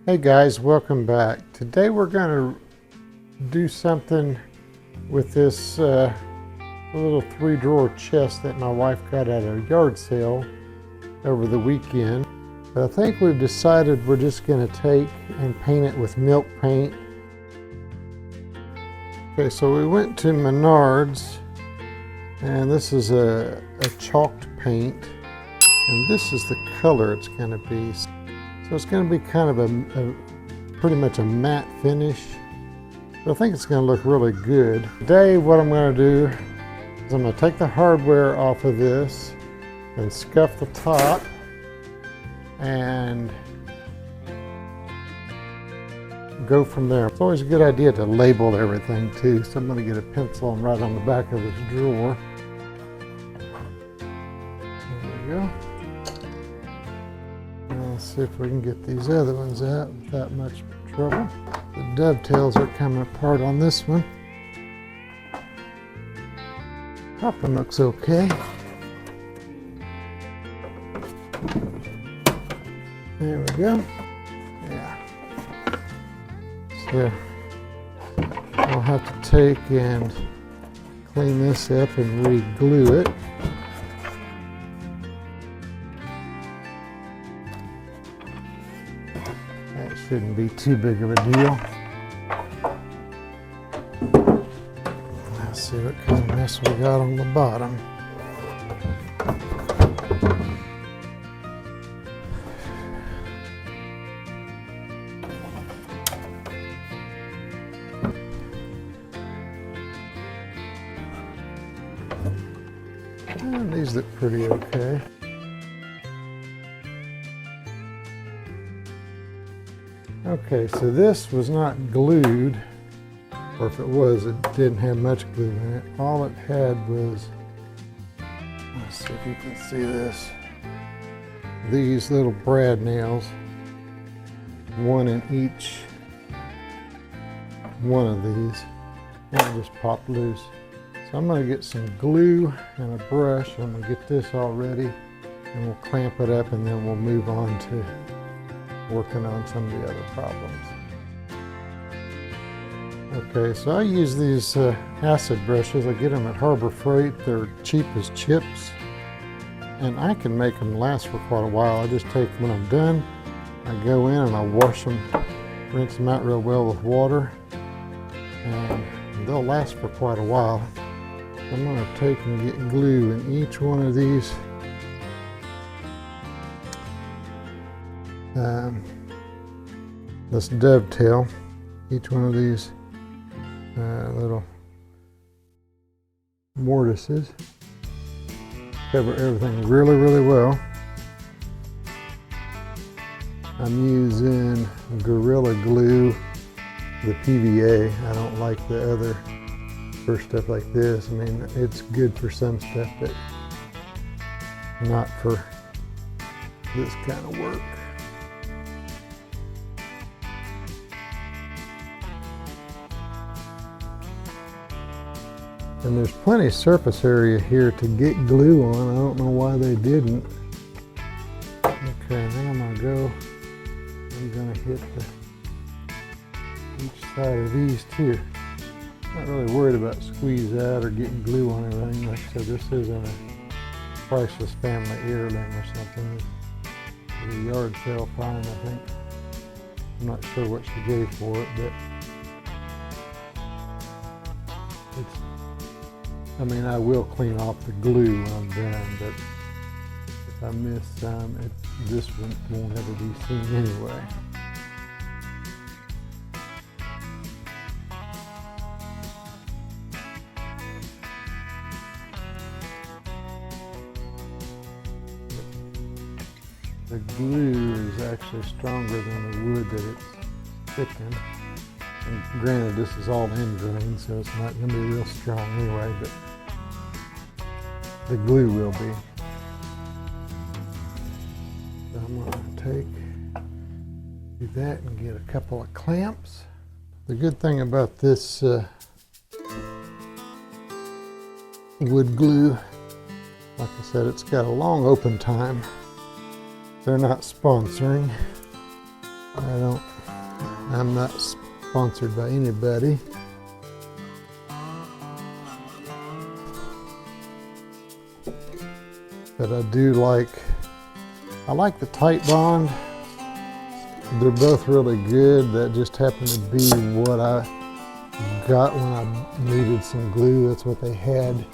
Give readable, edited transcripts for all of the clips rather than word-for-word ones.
Hey guys, welcome back. Today we're going to do something with this little 3-drawer chest that my wife got at a yard sale over the weekend. But I think we've decided we're just going to take and paint it with milk paint. Okay, so we went to Menards, and this is a chalked paint, and this is the color it's going to be. So it's going to be kind of pretty much a matte finish. But I think it's going to look really good. Today what I'm going to do is I'm going to take the hardware off of this and scuff the top and go from there. It's always a good idea to label everything too. So I'm going to get a pencil and write on the back of this drawer. There we go. Let's see if we can get these other ones out without much trouble. The dovetails are coming apart on this one. Top looks okay. There we go. Yeah. So I'll have to take and clean this up and re-glue it. Shouldn't be too big of a deal. Let's see what kind of mess we got on the bottom. And these look pretty okay. Okay, so this was not glued, or if it was, it didn't have much glue in it. All it had was, let's see if you can see this, these little brad nails, one in each one of these, and it just popped loose. So I'm going to get some glue and a brush. I'm going to get this all ready, and we'll clamp it up, and then we'll move on to working on some of the other problems. Okay, so I use these acid brushes. I get them at Harbor Freight. They're cheap as chips, and I can make them last for quite a while. I just take, when I'm done, I go in and I wash them, rinse them out real well with water, and they'll last for quite a while. I'm going to take and get glue in each one of these this dovetail, each one of these little mortises. Cover everything really, really well. I'm using Gorilla Glue, the PVA. I don't like the other for stuff like this. I mean, it's good for some stuff, but not for this kind of work. And there's plenty of surface area here to get glue on. I don't know why they didn't. Okay, then I'm gonna hit each side of these too. Not really worried about squeeze out or getting glue on everything. Like I said, this isn't a priceless family heirloom or something. It's a yard sale find, I think. I'm not sure what she gave for it, but I mean, I will clean off the glue when I'm done, but if I miss some, this one won't ever be seen anyway. The glue is actually stronger than the wood that it's thickened. And granted, this is all end grain, so it's not going to be real strong anyway, but the glue will be. So I'm going to do that and get a couple of clamps. The good thing about this wood glue, like I said, it's got a long open time. They're not sponsoring. I'm not sponsored by anybody. But I like the Titebond. They're both really good. That just happened to be what I got when I needed some glue. That's what they had.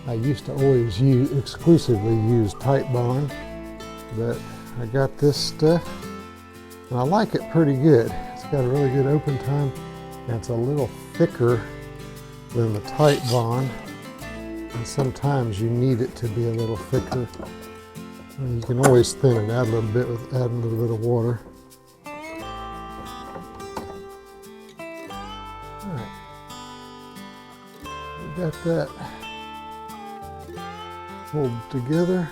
I used to always exclusively use Titebond, but I got this stuff and I like it pretty good. It's got a really good open time and it's a little thicker than the Titebond, and sometimes you need it to be a little thicker. And you can always thin it out a little bit with adding a little bit of water. All right, we got that pulled together.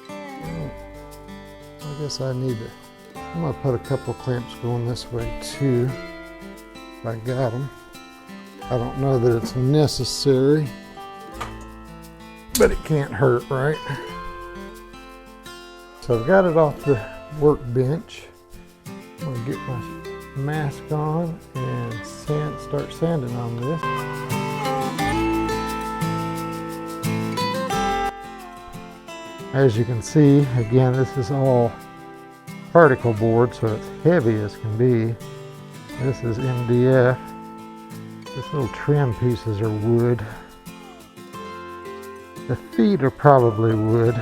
I guess I'm gonna put a couple clamps going this way too, if I got them. I don't know that it's necessary, but it can't hurt, right? So I've got it off the workbench. I'm gonna get my mask on and start sanding on this. As you can see, again, this is all particle board, so it's heavy as can be. This is MDF. These little trim pieces are wood. The feet are probably wood.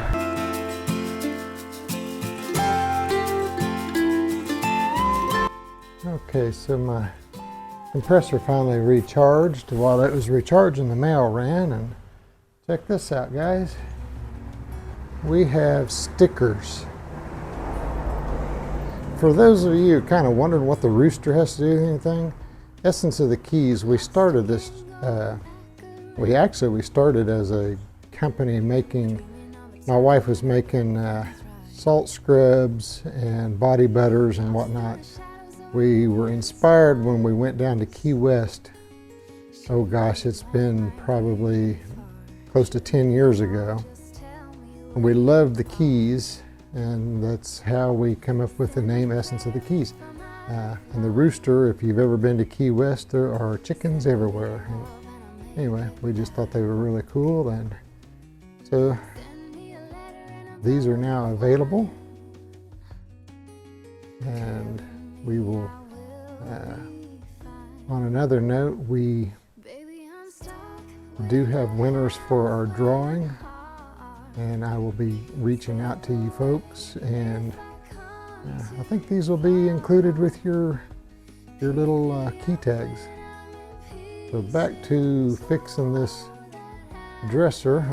Okay, so my compressor finally recharged. While it was recharging, the mail ran, and check this out, guys. We have stickers. For those of you kind of wondering what the rooster has to do with anything, Essence of the Keys, we started this, we started as a company making, my wife was making salt scrubs and body butters and whatnot. We were inspired when we went down to Key West. Oh gosh, it's been probably close to 10 years ago. And we loved the Keys, and that's how we come up with the name Essence of the Keys. And the rooster, if you've ever been to Key West, there are chickens everywhere. And anyway, we just thought they were really cool, and so these are now available. And we will, on another note, we do have winners for our drawing, and I will be reaching out to you folks, and I think these will be included with your little key tags. So back to fixing this dresser.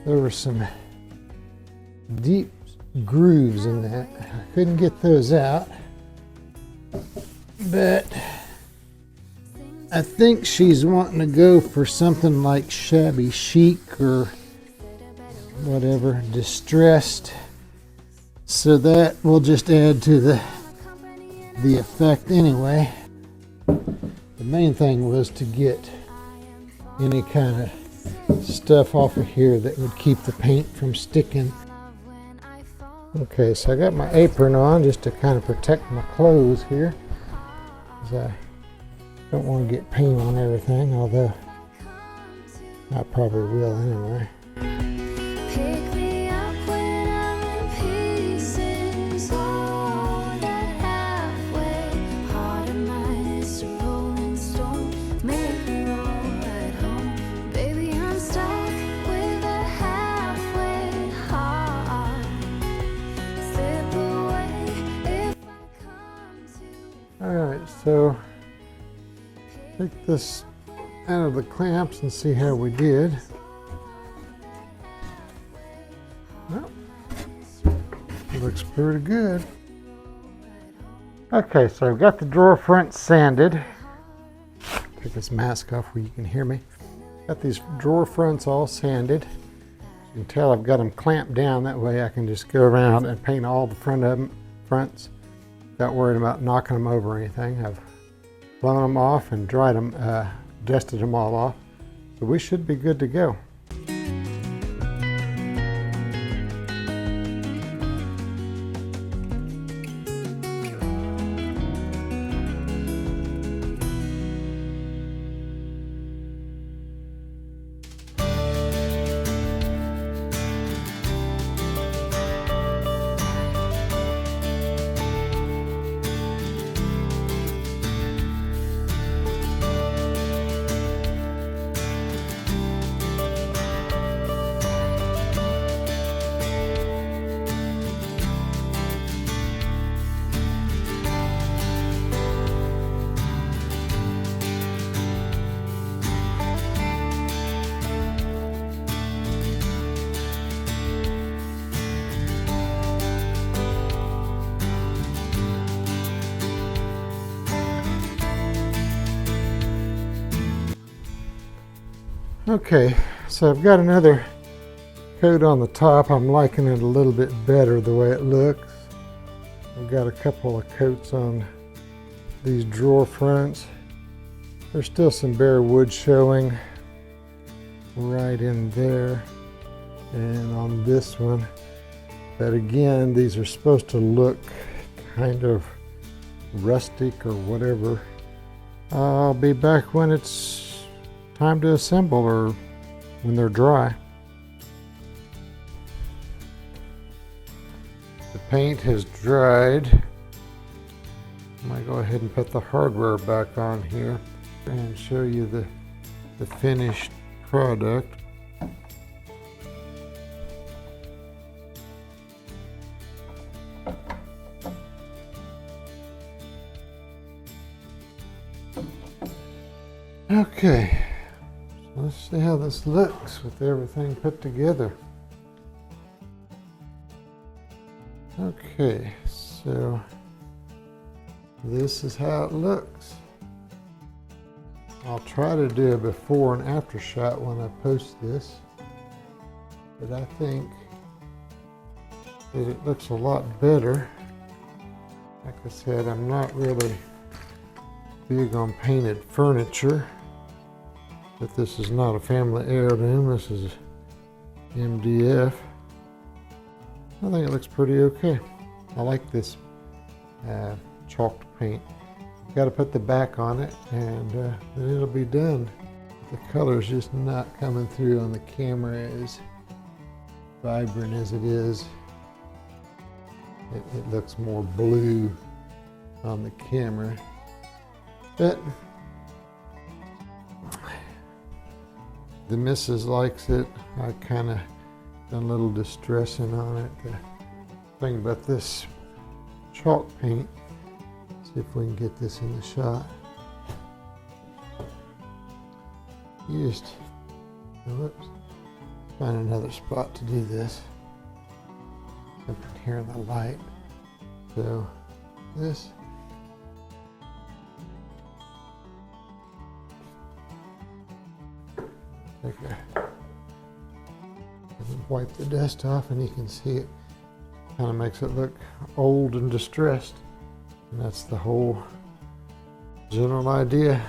There were some deep grooves in that. I couldn't get those out, but I think she's wanting to go for something like shabby chic or whatever, distressed. So that will just add to the effect anyway. The main thing was to get any kind of stuff off of here that would keep the paint from sticking. Okay, so I got my apron on just to kind of protect my clothes here, because I don't want to get paint on everything, although I probably will anyway. Alright, so take this out of the clamps and see how we did. Well, looks pretty good. Okay, so I've got the drawer front sanded. Take this mask off where you can hear me. Got these drawer fronts all sanded. You can tell I've got them clamped down, that way I can just go around and paint all the fronts. without worrying about knocking them over or anything. I've blown them off and dried them, dusted them all off. So we should be good to go. Okay, so I've got another coat on the top. I'm liking it a little bit better the way it looks. I've got a couple of coats on these drawer fronts. There's still some bare wood showing right in there. And on this one, but again, these are supposed to look kind of rustic or whatever. I'll be back when it's time to assemble or when they're dry. The paint has dried. I'm going to go ahead and put the hardware back on here and show you the finished product. Okay. Let's see how this looks with everything put together. Okay, so this is how it looks. I'll try to do a before and after shot when I post this, but I think that it looks a lot better. Like I said, I'm not really big on painted furniture. But this is not a family heirloom, this is MDF. I think it looks pretty okay. I like this chalked paint. Got to put the back on it and then it'll be done. The color's just not coming through on the camera as vibrant as it is. It looks more blue on the camera. But the missus likes it. I kind of done a little distressing on it. The thing about this chalk paint, see if we can get this in the shot. You just, whoops, find another spot to do this. Up here in the light. So this. Wipe the dust off and you can see it kind of makes it look old and distressed, and that's the whole general idea.